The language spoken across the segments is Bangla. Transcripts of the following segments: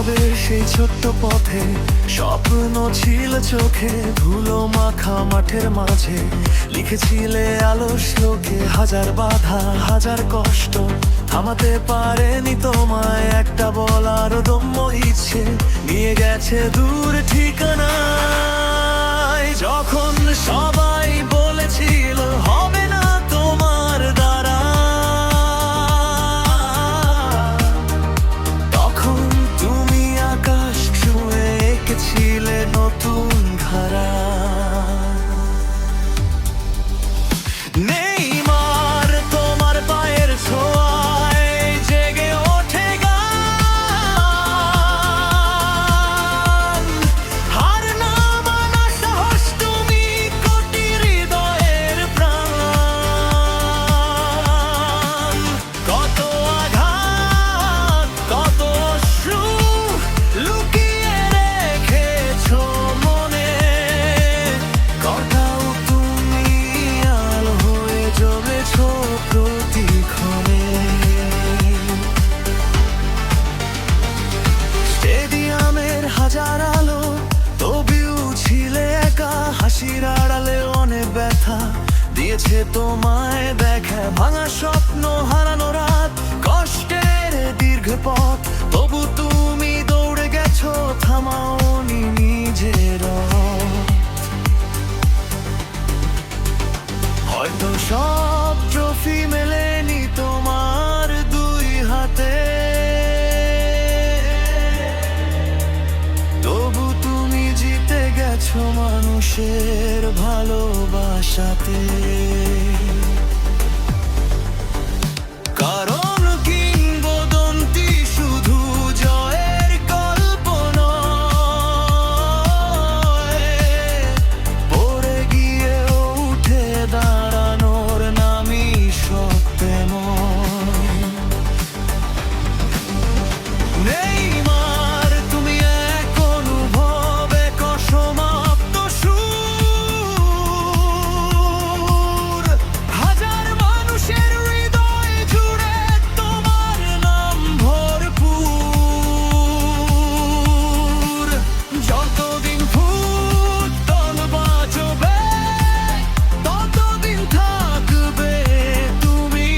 শৈশবের সেই ছোট্ট পথে স্বপ্ন ছিল চোখে, ধুলো মাখা মাঠের মাঝে লিখেছিলে আলস্যকে। হাজার বাধা হাজার কষ্ট থামাতে পারেনি তোমায়, একটা বলার দম্য ইচ্ছে নিয়ে গেছে দূর ঠিকানায়। যখন সবাই বলেছিল হবে না তোমার দ্বারা, তখন তুমি আকাশ ছুঁয়ে এঁকেছিলে নতুন ধারা। নেই মার তোমার পায়ের ছোঁয়ায় জেগে ওঠে গান। হার না মানা সাহস তুমি কোটি হৃদয়ের প্রাণ। কত আঘাত কত অশ্রু লুকিয়ে রেখেছো মনে, কটাও তুমি আলো হয়ে জ্বলেছো প্রতিক্ষণে। স্টেডিয়ামের হাজার আলো তবুও ছিলে একা, হাসির আড়ালে অনেক ব্যথা দিয়েছে তোমায় দেখা। ভাঙা স্বপ্ন হারানো রাত কষ্টের দীর্ঘ পথ, তবু তুমি দৌড়ে গেছো থামাওনি নিজের রথ। হয়তো সব ট্রফি মেলেনি তোমার দুই হাতে, তবু তুমি জিতে গেছো মানুষের ভালোবাসাতে। কারণ কিংবদন্তি শুধু জয়ের গল্প নয়, পড়ে গিয়ে উঠে দাঁড়ানোর নামই সত্যময়। নেই মার তুমি এক অনুভব, এক অসমাপ্ত সুর। হাজার মানুষের হৃদয় জুড়ে তোমার নাম ভরপুর। যতদিন ফুটবল বাজবে ততদিন থাকবে তুমি,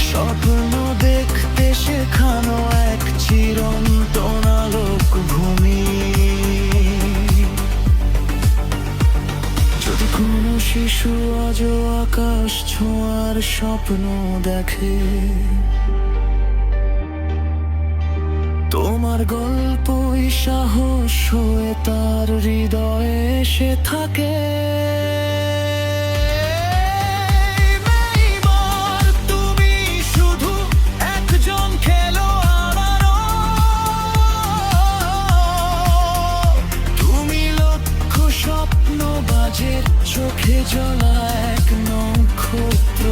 স্বপ্ন দেখতে শেখানো এক চিরন্তন আলোকভূমি। যদি কোনো শিশু আজও আকাশ ছোঁয়ার স্বপ্ন দেখে, তোমার গল্পই সাহস হয়ে তার হৃদয়ে এসে থাকে। নেইমার তুমি শুধু একজন খেলোয়াড় নও, তুমি লক্ষ্য স্বপ্ন বাজে চোখে জ্বলা এক নক্ষত্র